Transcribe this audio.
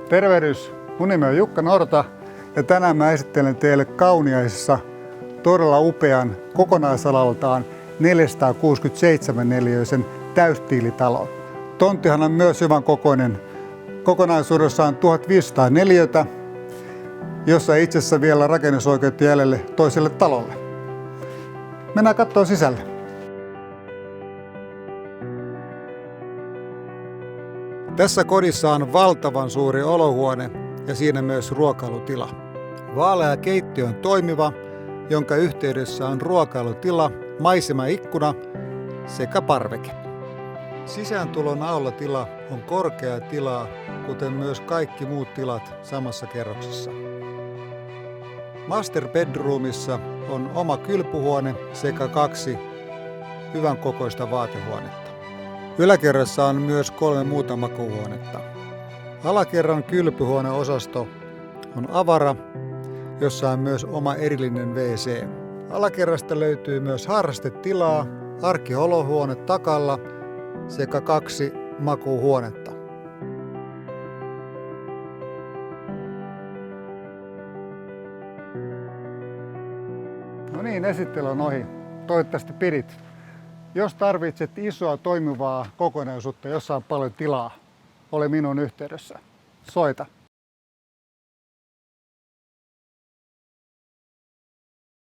Tervehdys! Mun nimi on Jukka Norta ja tänään mä esittelen teille Kauniaisissa todella upean kokonaisalaltaan 467 neliöisen täystiilitalon. Tonttihan on myös hyvän kokoinen. Kokonaisuudessaan 1500 neliötä, jossa itse asiassa vielä rakennusoikeutta jäljelle toiselle talolle. Mennään katsomaan sisälle. Tässä kodissa on valtavan suuri olohuone ja siinä myös ruokailutila. Vaalea keittiö on toimiva, jonka yhteydessä on ruokailutila, maisemaikkuna sekä parveke. Sisääntulon aulatila on korkea tilaa, kuten myös kaikki muut tilat samassa kerroksessa. Master bedroomissa on oma kylpyhuone sekä 2 hyvän kokoista vaatehuonetta. Yläkerrassa on myös 3 muuta makuuhuonetta. Alakerran kylpyhuoneosasto on avara, jossa on myös oma erillinen WC. Alakerrasta löytyy myös harrastetilaa, arkiolohuone takalla sekä 2 makuuhuonetta. No niin, esittely on ohi. Toivottavasti pidit. Jos tarvitset isoa toimivaa kokonaisuutta, jossa on paljon tilaa, ole minun yhteydessä. Soita.